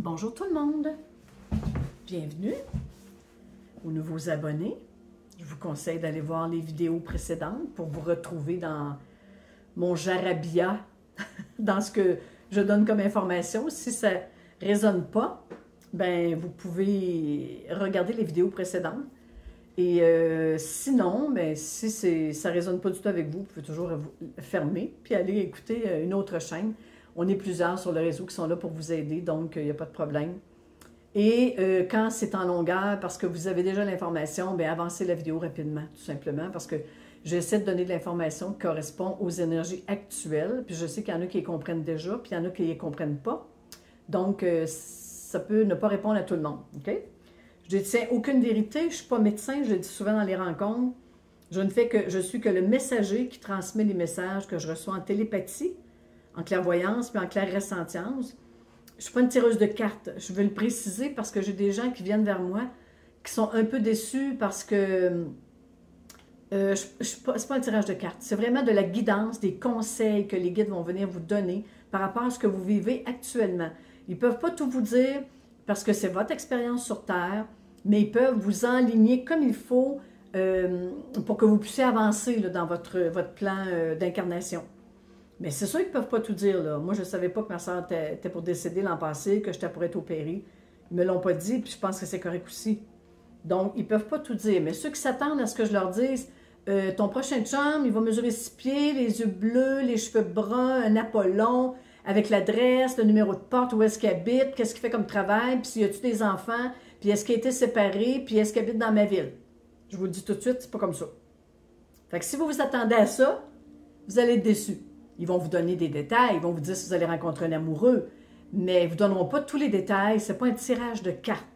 Bonjour tout le monde, bienvenue aux nouveaux abonnés. Je vous conseille d'aller voir les vidéos précédentes pour vous retrouver dans mon jarabia, dans ce que je donne comme information. Si ça ne résonne pas, ben vous pouvez regarder les vidéos précédentes. Et sinon, ben, si ça ne résonne pas du tout avec vous, vous pouvez toujours fermer puis aller écouter une autre chaîne. On est plusieurs sur le réseau qui sont là pour vous aider, donc il n'y a pas de problème. Et quand c'est en longueur, parce que vous avez déjà l'information, bien avancez la vidéo rapidement, tout simplement, parce que j'essaie de donner de l'information qui correspond aux énergies actuelles, puis je sais qu'il y en a qui les comprennent déjà, puis il y en a qui ne les comprennent pas. Donc, ça peut ne pas répondre à tout le monde, OK? Je détiens aucune vérité, je ne suis pas médecin, je le dis souvent dans les rencontres. Je suis que le messager qui transmet les messages que je reçois en télépathie, en clairvoyance, puis en clair-ressentience. Je ne suis pas une tireuse de cartes. Je veux le préciser parce que j'ai des gens qui viennent vers moi qui sont un peu déçus parce que c'est pas un tirage de cartes. C'est vraiment de la guidance, des conseils que les guides vont venir vous donner par rapport à ce que vous vivez actuellement. Ils ne peuvent pas tout vous dire parce que c'est votre expérience sur Terre, mais ils peuvent vous enligner comme il faut pour que vous puissiez avancer là, dans votre plan d'incarnation. Mais c'est sûr qu'ils ne peuvent pas tout dire, là. Moi, je ne savais pas que ma soeur était pour décéder l'an passé, que j'étais pour être opérée. Ils ne me l'ont pas dit, puis je pense que c'est correct aussi. Donc, ils ne peuvent pas tout dire. Mais ceux qui s'attendent à ce que je leur dise, ton prochain chum, il va mesurer 6 pieds, les yeux bleus, les cheveux bruns, un Apollon, avec l'adresse, le numéro de porte, où est-ce qu'il habite, qu'est-ce qu'il fait comme travail, puis s'il y a-tu des enfants, puis est-ce qu'il a été séparé, puis est-ce qu'il habite dans ma ville. Je vous le dis tout de suite, c'est pas comme ça. Fait que si vous vous attendez à ça, vous allez être déçus. Ils vont vous donner des détails, ils vont vous dire si vous allez rencontrer un amoureux, mais ils ne vous donneront pas tous les détails. Ce n'est pas un tirage de cartes.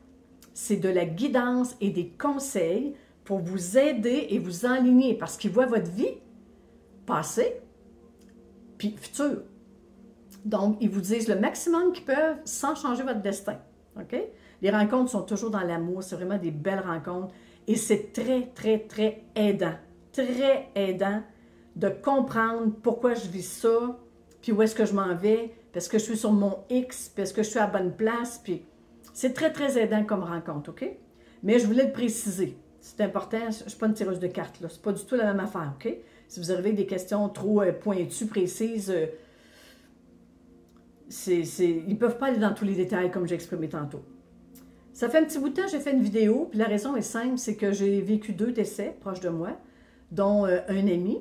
C'est de la guidance et des conseils pour vous aider et vous enligner parce qu'ils voient votre vie passée puis future. Donc, ils vous disent le maximum qu'ils peuvent sans changer votre destin. OK? Les rencontres sont toujours dans l'amour. C'est vraiment des belles rencontres et c'est très, très, très aidant. Très aidant de comprendre pourquoi je vis ça, puis où est-ce que je m'en vais, parce que je suis sur mon X, parce que je suis à la bonne place, puis c'est très, très aidant comme rencontre, OK? Mais je voulais le préciser. C'est important, je ne suis pas une tireuse de cartes, là. C'est pas du tout la même affaire, OK? Si vous avez des questions trop pointues, précises, ils ne peuvent pas aller dans tous les détails comme j'ai exprimé tantôt. Ça fait un petit bout de temps que j'ai fait une vidéo, puis la raison est simple, c'est que j'ai vécu 2 décès proches de moi, dont un ami,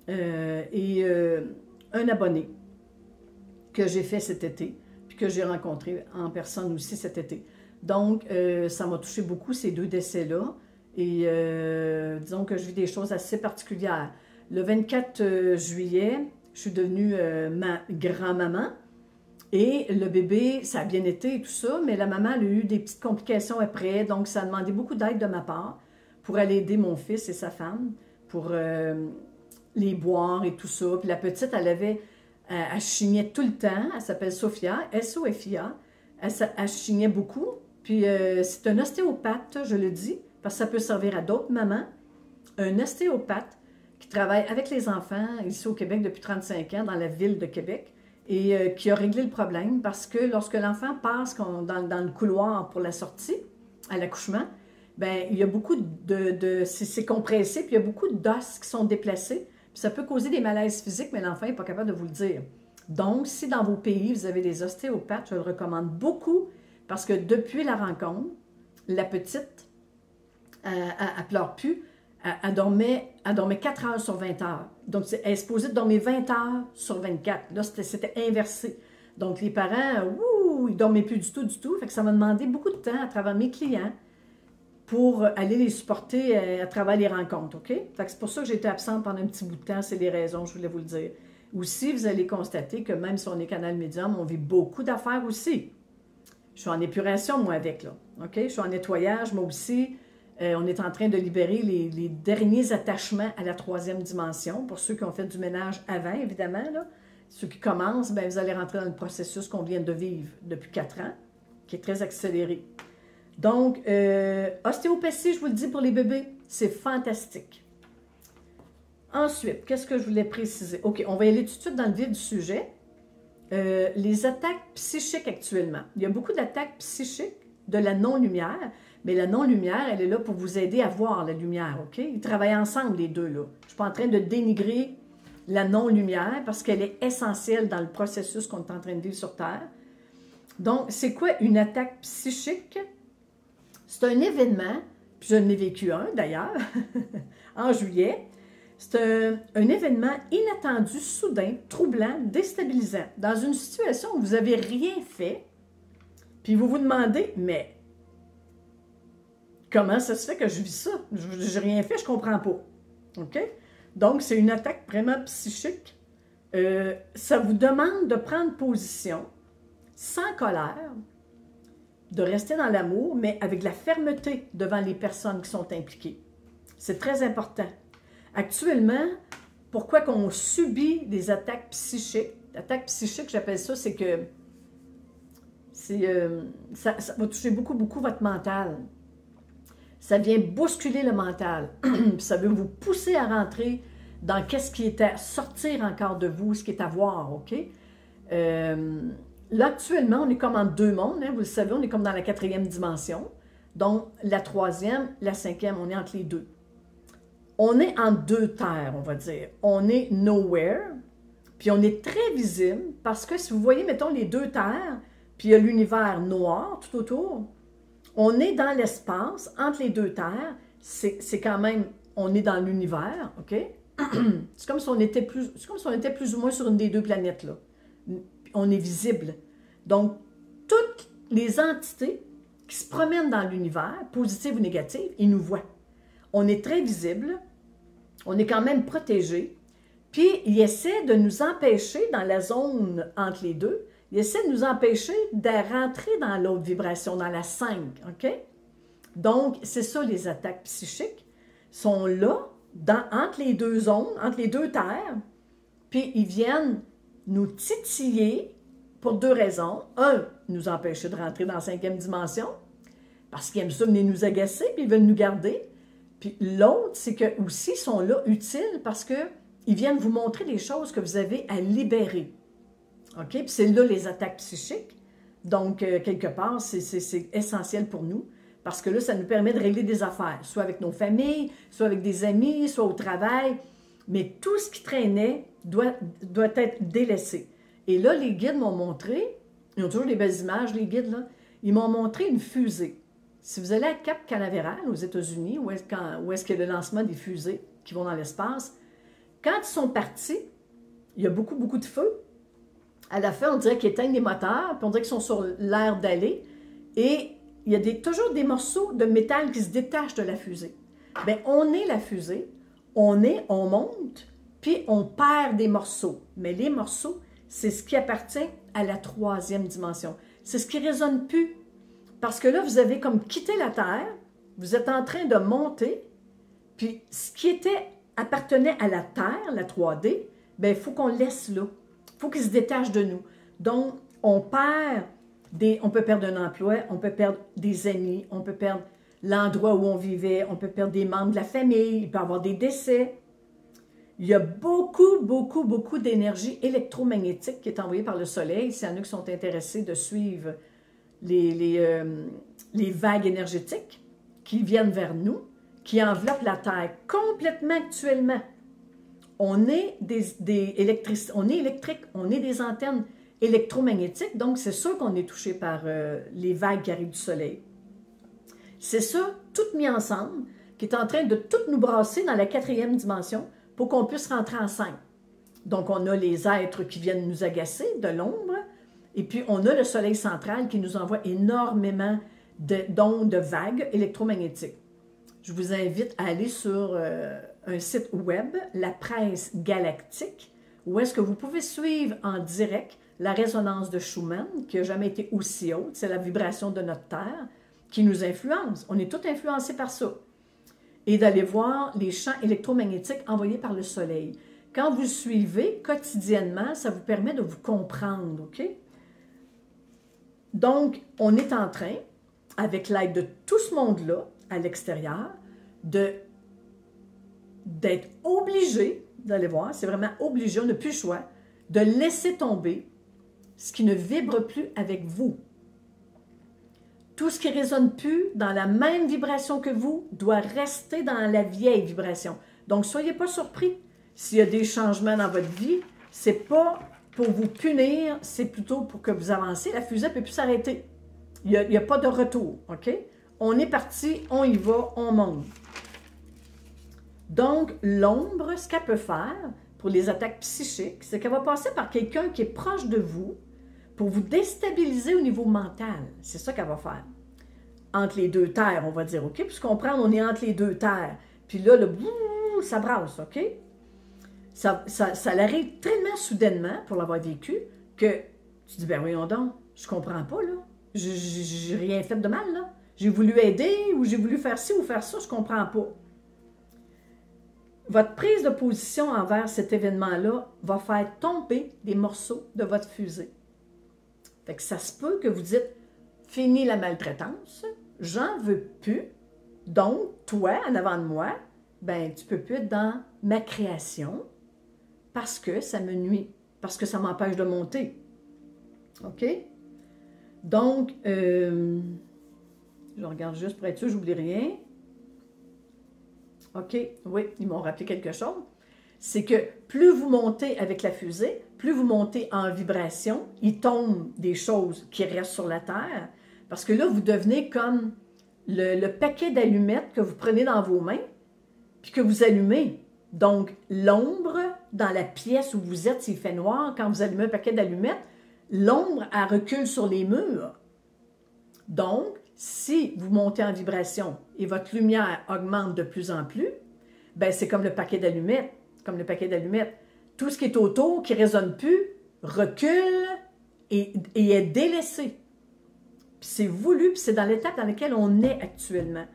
et un abonné que j'ai fait cet été, puis que j'ai rencontré en personne aussi cet été. Donc, ça m'a touché beaucoup, ces 2 décès-là, et disons que je vis des choses assez particulières. Le 24 juillet, je suis devenue ma grand-maman, et le bébé, ça a bien été et tout ça, mais la maman elle a eu des petites complications après, donc ça a demandé beaucoup d'aide de ma part pour aller aider mon fils et sa femme, pour les boire et tout ça. Puis la petite, elle chignait tout le temps. Elle s'appelle Sophia, S-O-F-I-A. Elle chignait beaucoup. Puis c'est un ostéopathe, je le dis, parce que ça peut servir à d'autres mamans. Un ostéopathe qui travaille avec les enfants ici au Québec depuis 35 ans, dans la ville de Québec, et qui a réglé le problème parce que lorsque l'enfant passe dans le couloir pour la sortie, à l'accouchement, bien, il y a beaucoup c'est compressé, puis il y a beaucoup d'os qui sont déplacés. Puis ça peut causer des malaises physiques, mais l'enfant n'est pas capable de vous le dire. Donc, si dans vos pays, vous avez des ostéopathes, je le recommande beaucoup parce que depuis la rencontre, la petite, elle pleure plus, elle dormait 4 heures sur 20 heures. Donc, elle est supposée de dormir 20 heures sur 24. Là, c'était inversé. Donc, les parents, ils ne dormaient plus du tout. Fait que ça m'a demandé beaucoup de temps à travers mes clients pour aller les supporter à travers les rencontres, OK? Fait que c'est pour ça que j'ai été absente pendant un petit bout de temps, c'est les raisons, je voulais vous le dire. Aussi, vous allez constater que même si on est canal médium, on vit beaucoup d'affaires aussi. Je suis en épuration, moi, avec, là, OK? Je suis en nettoyage, moi aussi. On est en train de libérer les derniers attachements à la 3e dimension, pour ceux qui ont fait du ménage avant, évidemment, là. Ceux qui commencent, bien, vous allez rentrer dans le processus qu'on vient de vivre depuis 4 ans, qui est très accéléré. Donc, ostéopathie, je vous le dis pour les bébés, c'est fantastique. Ensuite, qu'est-ce que je voulais préciser? OK, on va y aller tout de suite dans le vif du sujet. les attaques psychiques actuellement. Il y a beaucoup d'attaques psychiques de la non-lumière, mais la non-lumière, elle est là pour vous aider à voir la lumière, OK? Ils travaillent ensemble, les deux, là. Je ne suis pas en train de dénigrer la non-lumière parce qu'elle est essentielle dans le processus qu'on est en train de vivre sur Terre. Donc, c'est quoi une attaque psychique? C'est un événement, puis je l'ai vécu un d'ailleurs, en juillet. C'est un événement inattendu, soudain, troublant, déstabilisant. Dans une situation où vous n'avez rien fait, puis vous vous demandez, mais comment ça se fait que je vis ça? Je n'ai rien fait, je ne comprends pas. OK? Donc, c'est une attaque vraiment psychique. Ça vous demande de prendre position, sans colère, de rester dans l'amour, mais avec de la fermeté devant les personnes qui sont impliquées. C'est très important. Actuellement, pourquoi qu'on subit des attaques psychiques? L'attaque psychique, j'appelle ça, c'est que ça va toucher beaucoup votre mental. Ça vient bousculer le mental. Ça veut vous pousser à rentrer dans qu'est-ce qui est à sortir encore de vous, ce qui est à voir, OK? Là, actuellement, on est comme en deux mondes, hein, vous le savez, on est comme dans la 4e dimension. Donc, la 3e, la 5e, on est entre les deux. On est en deux terres, on va dire. On est nowhere, puis on est très visible, parce que si vous voyez, mettons, les deux terres, puis il y a l'univers noir tout autour, on est dans l'espace, entre les deux terres, c'est quand même, on est dans l'univers, OK? C'est comme si on était plus ou moins sur une des deux planètes, là. On est visible. Donc, toutes les entités qui se promènent dans l'univers, positives ou négatives, ils nous voient. On est très visible, on est quand même protégé, puis ils essaient de nous empêcher dans la zone entre les deux, ils essaient de nous empêcher de rentrer dans l'autre vibration, dans la 5, OK? Donc, c'est ça les attaques psychiques, sont là, entre les deux zones, entre les deux terres, puis ils viennent nous titiller pour deux raisons. Un, nous empêcher de rentrer dans la 5e dimension, parce qu'ils aiment ça venir nous agacer, puis ils veulent nous garder. Puis l'autre, c'est que aussi ils sont là utiles parce qu'ils viennent vous montrer des choses que vous avez à libérer. OK? Puis c'est là les attaques psychiques. Donc, quelque part, c'est essentiel pour nous parce que là, ça nous permet de régler des affaires, soit avec nos familles, soit avec des amis, soit au travail. Mais tout ce qui traînait doit être délaissé. Et là, les guides m'ont montré, ils ont toujours des belles images, les guides, là, ils m'ont montré une fusée. Si vous allez à Cap Canaveral, aux États-Unis, où est-ce qu'il y a le lancement des fusées qui vont dans l'espace, quand ils sont partis, il y a beaucoup de feu. À la fin, on dirait qu'ils éteignent les moteurs, puis on dirait qu'ils sont sur l'air d'aller. Et il y a toujours des morceaux de métal qui se détachent de la fusée. Bien, on est la fusée, on monte, puis on perd des morceaux. Mais les morceaux, c'est ce qui appartient à la 3e dimension. C'est ce qui ne résonne plus. Parce que là, vous avez comme quitté la Terre, vous êtes en train de monter, puis ce qui appartenait à la Terre, la 3D, bien, il faut qu'on le laisse là. Il faut qu'il se détache de nous. Donc, on peut perdre un emploi, on peut perdre des amis, on peut perdre l'endroit où on vivait, on peut perdre des membres de la famille, il peut y avoir des décès. Il y a beaucoup d'énergie électromagnétique qui est envoyée par le Soleil. S'il y en a qui sont intéressés de suivre les vagues énergétiques qui viennent vers nous, qui enveloppent la Terre complètement actuellement. On est on est électrique, on est des antennes électromagnétiques, donc c'est sûr qu'on est touché par les vagues qui arrivent du Soleil. C'est ça, tout mis ensemble, qui est en train de tout nous brasser dans la 4e dimension pour qu'on puisse rentrer en 5. Donc, on a les êtres qui viennent nous agacer de l'ombre, et puis on a le Soleil central qui nous envoie énormément d'ondes, de vagues électromagnétiques. Je vous invite à aller sur un site web, la presse galactique, où est-ce que vous pouvez suivre en direct la résonance de Schumann, qui n'a jamais été aussi haute. C'est la vibration de notre Terre qui nous influence. On est tous influencés par ça. Et d'aller voir les champs électromagnétiques envoyés par le Soleil. Quand vous suivez quotidiennement, ça vous permet de vous comprendre, OK? Donc, on est en train, avec l'aide de tout ce monde-là, à l'extérieur, d'être obligé, d'aller voir, c'est vraiment obligé, on n'a plus le choix, de laisser tomber ce qui ne vibre plus avec vous. Tout ce qui ne résonne plus dans la même vibration que vous doit rester dans la vieille vibration. Donc, soyez pas surpris s'il y a des changements dans votre vie. Ce n'est pas pour vous punir, c'est plutôt pour que vous avancez. La fusée ne peut plus s'arrêter. Il n'y a pas de retour, OK? On est parti, on y va, on monte. Donc, l'ombre, ce qu'elle peut faire pour les attaques psychiques, c'est qu'elle va passer par quelqu'un qui est proche de vous pour vous déstabiliser au niveau mental. C'est ça qu'elle va faire. Entre les deux terres, on va dire, OK? Puis comprendre, on est entre les deux terres. Puis là, ça brasse, OK? Ça l'arrive tellement soudainement, pour l'avoir vécu, que tu dis, ben voyons donc, je comprends pas, là. J'ai rien fait de mal, là. J'ai voulu aider, ou j'ai voulu faire ci ou faire ça, je comprends pas. Votre prise de position envers cet événement-là va faire tomber des morceaux de votre fusée. Fait que ça se peut que vous dites, fini la maltraitance, j'en veux plus, donc, toi, en avant de moi, ben tu peux plus être dans ma création parce que ça me nuit, parce que ça m'empêche de monter. OK? Donc, je regarde juste pour être sûr, j'oublie rien. OK, oui, ils m'ont rappelé quelque chose. C'est que plus vous montez avec la fusée, plus vous montez en vibration, il tombe des choses qui restent sur la Terre, parce que là, vous devenez comme le paquet d'allumettes que vous prenez dans vos mains, puis que vous allumez. Donc, l'ombre dans la pièce où vous êtes, s'il fait noir, quand vous allumez un paquet d'allumettes, l'ombre, elle recule sur les murs. Donc, si vous montez en vibration et votre lumière augmente de plus en plus, ben c'est comme le paquet d'allumettes. Comme le paquet d'allumettes. Tout ce qui est autour, qui ne résonne plus, recule et est délaissé. Puis c'est voulu, puis c'est dans l'étape dans laquelle on est actuellement.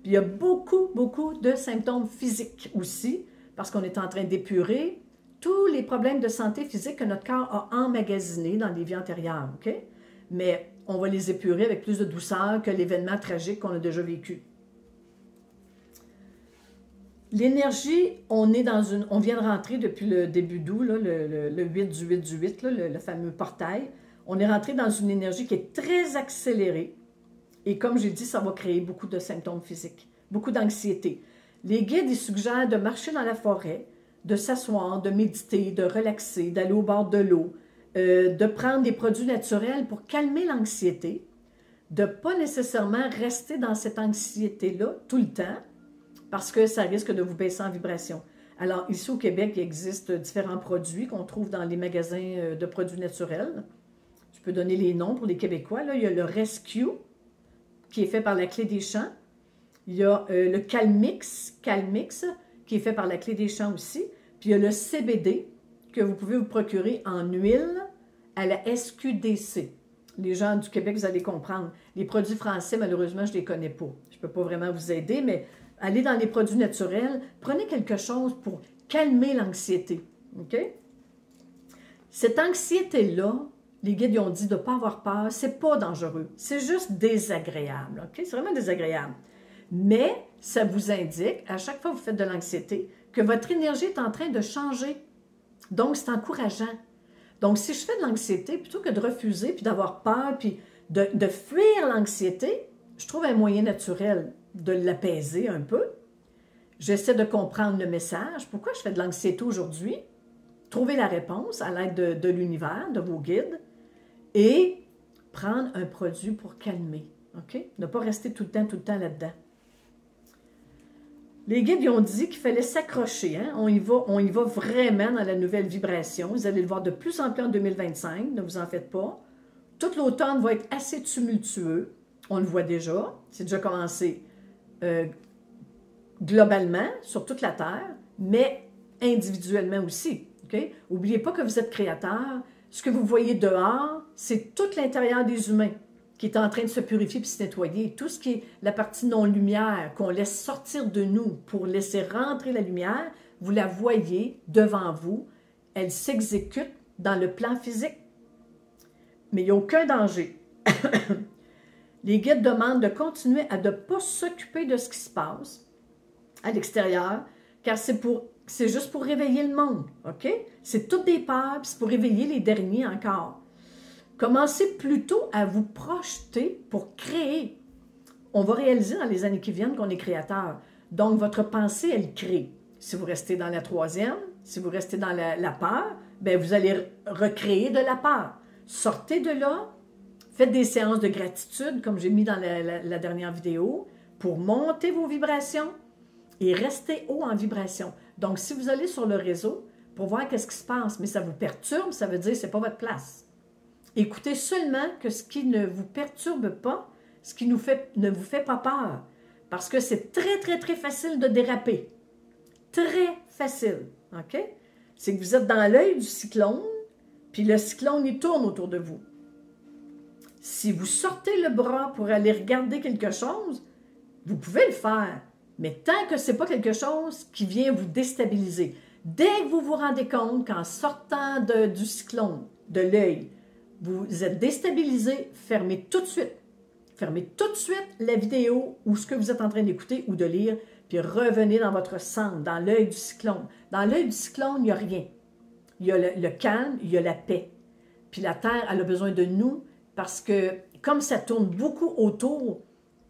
Puis il y a beaucoup, beaucoup de symptômes physiques aussi, parce qu'on est en train d'épurer tous les problèmes de santé physique que notre corps a emmagasinés dans les vies antérieures, OK? Mais on va les épurer avec plus de douceur que l'événement tragique qu'on a déjà vécu. L'énergie, on vient de rentrer depuis le début d'août, le 8 du 8 du 8, là, le fameux portail. On est rentré dans une énergie qui est très accélérée. Et comme j'ai dit, ça va créer beaucoup de symptômes physiques, beaucoup d'anxiété. Les guides, ils suggèrent de marcher dans la forêt, de s'asseoir, de méditer, de relaxer, d'aller au bord de l'eau, de prendre des produits naturels pour calmer l'anxiété, de ne pas nécessairement rester dans cette anxiété-là tout le temps, parce que ça risque de vous baisser en vibration. Alors, ici au Québec, il existe différents produits qu'on trouve dans les magasins de produits naturels. Je peux donner les noms pour les Québécois. Là, il y a le Rescue, qui est fait par la Clé des Champs. Il y a le Calmix, qui est fait par la Clé des Champs aussi. Puis il y a le CBD, que vous pouvez vous procurer en huile à la SQDC. Les gens du Québec, vous allez comprendre. Les produits français, malheureusement, je ne les connais pas. Je ne peux pas vraiment vous aider, mais allez dans les produits naturels, prenez quelque chose pour calmer l'anxiété. OK? Cette anxiété-là, les guides ils ont dit de ne pas avoir peur, c'est pas dangereux. C'est juste désagréable. OK? C'est vraiment désagréable. Mais ça vous indique, à chaque fois que vous faites de l'anxiété, que votre énergie est en train de changer. Donc, c'est encourageant. Donc, si je fais de l'anxiété, plutôt que de refuser, puis d'avoir peur, puis de fuir l'anxiété, je trouve un moyen naturel de l'apaiser un peu. J'essaie de comprendre le message. Pourquoi je fais de l'anxiété aujourd'hui? Trouver la réponse à l'aide de l'univers, de vos guides, et prendre un produit pour calmer. OK? Ne pas rester tout le temps là-dedans. Les guides ils ont dit qu'il fallait s'accrocher. Hein? On y va vraiment dans la nouvelle vibration. Vous allez le voir de plus en plus en 2025. Ne vous en faites pas. Tout l'automne va être assez tumultueux. On le voit déjà. C'est déjà commencé globalement sur toute la Terre, mais individuellement aussi. Okay? N'oubliez pas que vous êtes créateur. Ce que vous voyez dehors, c'est tout l'intérieur des humains qui est en train de se purifier et se nettoyer. Tout ce qui est la partie non-lumière, qu'on laisse sortir de nous pour laisser rentrer la lumière, vous la voyez devant vous. Elle s'exécute dans le plan physique. Mais il n'y a aucun danger. Les guides demandent de continuer à ne pas s'occuper de ce qui se passe à l'extérieur, car c'est juste pour réveiller le monde, OK? C'est toutes des peurs, puis c'est pour réveiller les derniers encore. Commencez plutôt à vous projeter pour créer. On va réaliser dans les années qui viennent qu'on est créateur. Donc, votre pensée, elle crée. Si vous restez dans la troisième, si vous restez dans la peur, bien, vous allez recréer de la peur. Sortez de là, faites des séances de gratitude, comme j'ai mis dans la dernière vidéo, pour monter vos vibrations et rester haut en vibration. Donc, si vous allez sur le réseau pour voir qu'est-ce qui se passe, mais ça vous perturbe, ça veut dire que ce n'est pas votre place. Écoutez seulement que ce qui ne vous perturbe pas, ce qui ne vous fait pas peur, parce que c'est très, très, très facile de déraper. Très facile, OK? C'est que vous êtes dans l'œil du cyclone, puis le cyclone, il tourne autour de vous. Si vous sortez le bras pour aller regarder quelque chose, vous pouvez le faire, mais tant que ce n'est pas quelque chose qui vient vous déstabiliser. Dès que vous vous rendez compte qu'en sortant du cyclone, de l'œil, vous êtes déstabilisé, fermez tout de suite. Fermez tout de suite la vidéo ou ce que vous êtes en train d'écouter ou de lire, puis revenez dans votre centre, dans l'œil du cyclone. Dans l'œil du cyclone, il n'y a rien. Il y a le calme, il y a la paix. Puis la Terre, elle a besoin de nous parce que comme ça tourne beaucoup autour,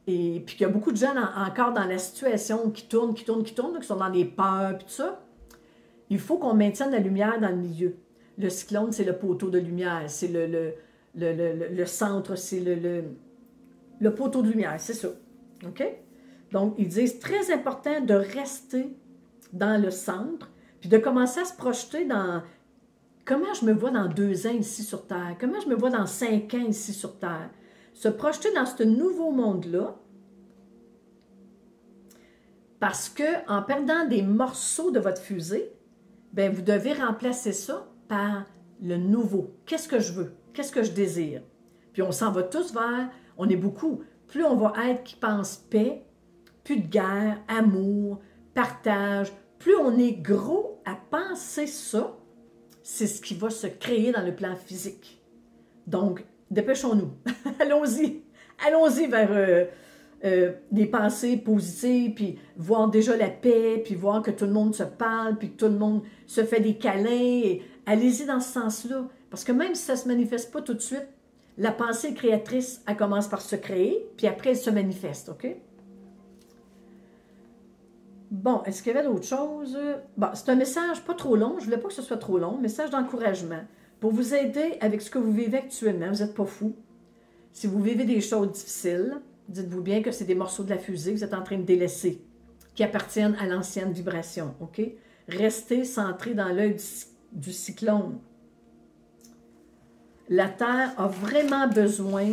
et puis qu'il y a beaucoup de gens encore dans la situation qui tournent, qui sont dans les peurs, puis tout ça, il faut qu'on maintienne la lumière dans le milieu. Le cyclone, c'est le poteau de lumière, c'est le centre, c'est le poteau de lumière, c'est ça. OK? Donc, ils disent très important de rester dans le centre, puis de commencer à se projeter dans comment je me vois dans 2 ans ici sur Terre, comment je me vois dans 5 ans ici sur Terre. Se projeter dans ce nouveau monde-là, parce qu'en perdant des morceaux de votre fusée, bien, vous devez remplacer ça par le nouveau. Qu'est-ce que je veux? Qu'est-ce que je désire? Puis on s'en va tous vers, on est beaucoup. Plus on va être qui pense paix, plus de guerre, amour, partage, plus on est gros à penser ça, c'est ce qui va se créer dans le plan physique. Donc, dépêchons-nous. Allons-y. Allons-y vers des pensées positives, puis voir déjà la paix, puis voir que tout le monde se parle, puis que tout le monde se fait des câlins. Et allez-y dans ce sens-là. Parce que même si ça ne se manifeste pas tout de suite, la pensée créatrice, elle commence par se créer, puis après, elle se manifeste, OK? Bon, est-ce qu'il y avait d'autres choses? Bon, c'est un message pas trop long, je ne voulais pas que ce soit trop long, message d'encouragement pour vous aider avec ce que vous vivez actuellement. Vous n'êtes pas fou. Si vous vivez des choses difficiles, dites-vous bien que c'est des morceaux de la fusée que vous êtes en train de délaisser, qui appartiennent à l'ancienne vibration, OK? Restez centré dans l'œil du cyclone. La Terre a vraiment besoin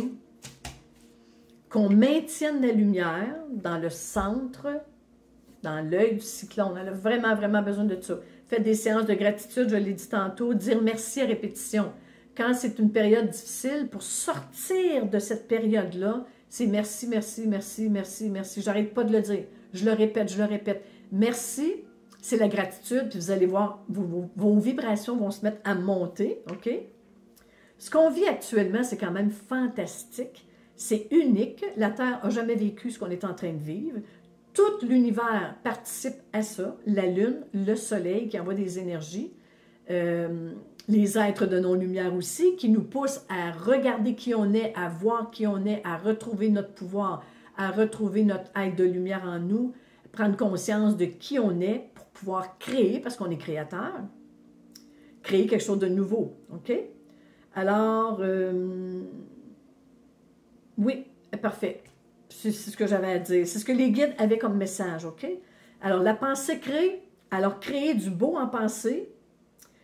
qu'on maintienne la lumière dans le centre, dans l'œil du cyclone. Elle a vraiment, vraiment besoin de ça. Faites des séances de gratitude, je l'ai dit tantôt, dire merci à répétition. Quand c'est une période difficile, pour sortir de cette période-là, c'est merci, merci, merci, merci, merci. J'arrête pas de le dire. Je le répète, je le répète. Merci, c'est la gratitude, puis vous allez voir, vos vibrations vont se mettre à monter, OK? Ce qu'on vit actuellement, c'est quand même fantastique. C'est unique. La Terre n'a jamais vécu ce qu'on est en train de vivre. Tout l'univers participe à ça. La Lune, le Soleil qui envoie des énergies, les êtres de non-lumière aussi, qui nous poussent à regarder qui on est, à voir qui on est, à retrouver notre pouvoir, à retrouver notre être de lumière en nous, prendre conscience de qui on est pour pouvoir créer, parce qu'on est créateur, créer quelque chose de nouveau. OK? Alors, oui, parfait. C'est ce que j'avais à dire. C'est ce que les guides avaient comme message, OK? Alors, la pensée crée. Alors, créer du beau en pensée,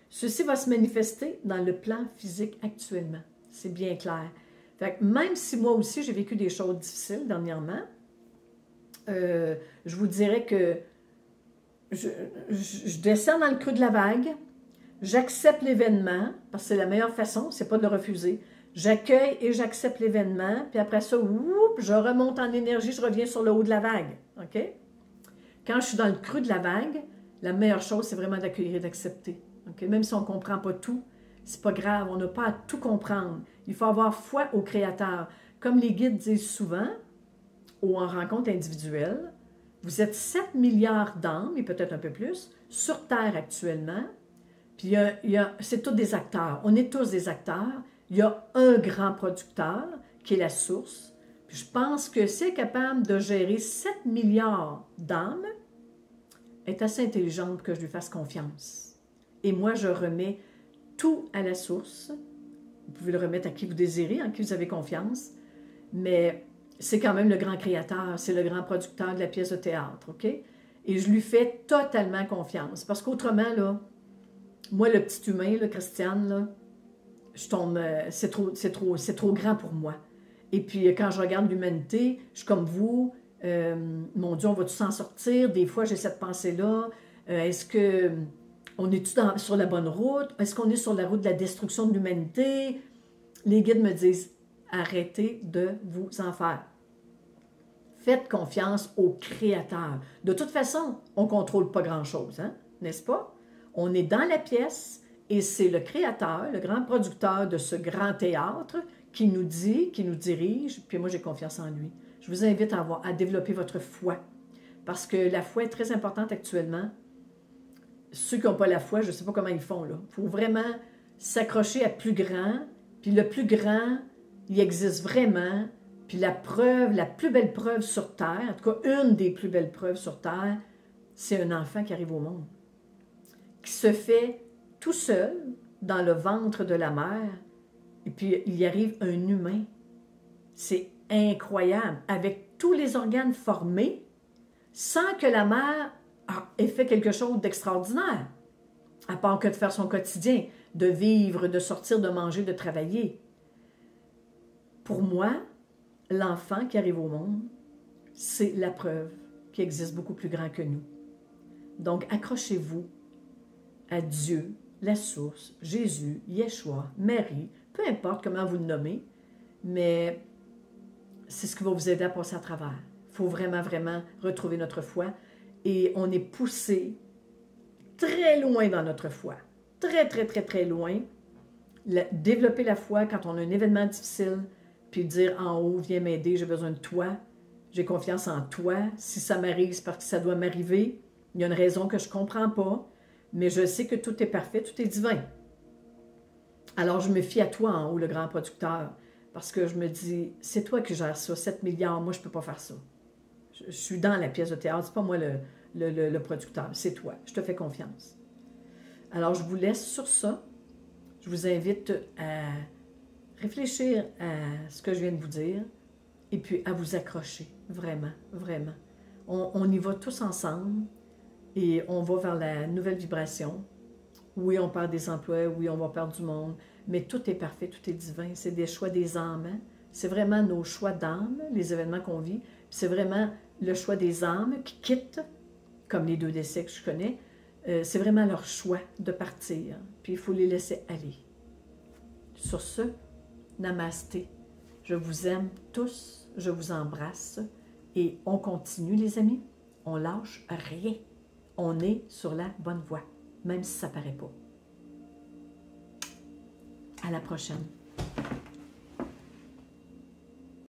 ceci va se manifester dans le plan physique actuellement. C'est bien clair. Fait que même si moi aussi, j'ai vécu des choses difficiles dernièrement, je vous dirais que je descends dans le creux de la vague, j'accepte l'événement, parce que c'est la meilleure façon, c'est pas de le refuser. J'accueille et j'accepte l'événement, puis après ça, je remonte en énergie, je reviens sur le haut de la vague. OK? Quand je suis dans le creux de la vague, la meilleure chose, c'est vraiment d'accueillir et d'accepter. Okay? Même si on ne comprend pas tout, c'est pas grave, on n'a pas à tout comprendre. Il faut avoir foi au Créateur. Comme les guides disent souvent, ou en rencontre individuelle, vous êtes 7 milliards d'âmes, et peut-être un peu plus, sur Terre actuellement. Puis c'est tous des acteurs. On est tous des acteurs, Il y a un grand producteur qui est la source. Puis je pense que c'est capable de gérer 7 milliards d'âmes, est assez intelligente pour que je lui fasse confiance. Et moi, je remets tout à la source. Vous pouvez le remettre à qui vous désirez, en qui vous avez confiance, mais c'est quand même le grand créateur, c'est le grand producteur de la pièce de théâtre, OK? Et je lui fais totalement confiance, parce qu'autrement, là, moi, le petit humain, là, Christiane, là, je tombe, c'est trop grand pour moi. Et puis, quand je regarde l'humanité, je suis comme vous, mon Dieu, on va-tu s'en sortir? Des fois, j'ai cette pensée-là. Est-ce que on est sur la bonne route? Est-ce qu'on est sur la route de la destruction de l'humanité? Les guides me disent, arrêtez de vous en faire. Faites confiance au Créateur. De toute façon, on ne contrôle pas grand-chose, hein? N'est-ce pas? On est dans la pièce et c'est le Créateur, le grand producteur de ce grand théâtre qui nous dit, qui nous dirige, puis moi j'ai confiance en lui. Je vous invite à développer votre foi parce que la foi est très importante actuellement. Ceux qui n'ont pas la foi, je ne sais pas comment ils font, là. Il faut vraiment s'accrocher à plus grand, puis le plus grand, il existe vraiment, puis la preuve, la plus belle preuve sur Terre, en tout cas une des plus belles preuves sur Terre, c'est un enfant qui arrive au monde, qui se fait tout seul dans le ventre de la mère, et puis il y arrive un humain. C'est incroyable, avec tous les organes formés, sans que la mère ait fait quelque chose d'extraordinaire, à part que de faire son quotidien, de vivre, de sortir, de manger, de travailler. Pour moi, l'enfant qui arrive au monde, c'est la preuve qu'il existe beaucoup plus grand que nous. Donc, accrochez-vous à Dieu, la source, Jésus, Yeshua, Marie, peu importe comment vous le nommez, mais c'est ce qui va vous aider à passer à travers. Il faut vraiment, vraiment retrouver notre foi et on est poussé très loin dans notre foi. Très, très, très, très loin. Développer la foi quand on a un événement difficile, puis dire en haut, viens m'aider, j'ai besoin de toi, j'ai confiance en toi. Si ça m'arrive, c'est parce que ça doit m'arriver. Il y a une raison que je ne comprends pas, mais je sais que tout est parfait, tout est divin. Alors je me fie à toi en haut, le grand producteur, parce que je me dis, c'est toi qui gères ça, 7 milliards, moi je ne peux pas faire ça. Je suis dans la pièce de théâtre, c'est pas moi le producteur, c'est toi, je te fais confiance. Alors je vous laisse sur ça. Je vous invite à réfléchir à ce que je viens de vous dire et puis à vous accrocher, vraiment, vraiment. On y va tous ensemble et on va vers la nouvelle vibration. Oui, on perd des emplois, oui, on va perdre du monde, mais tout est parfait, tout est divin. C'est des choix des âmes. Hein? C'est vraiment nos choix d'âme, les événements qu'on vit. C'est vraiment le choix des âmes qui quittent, comme les 2 décès que je connais. C'est vraiment leur choix de partir. Puis il faut les laisser aller. Sur ce, namasté. Je vous aime tous, je vous embrasse et on continue les amis. On lâche rien. On est sur la bonne voie, même si ça ne paraît pas. À la prochaine.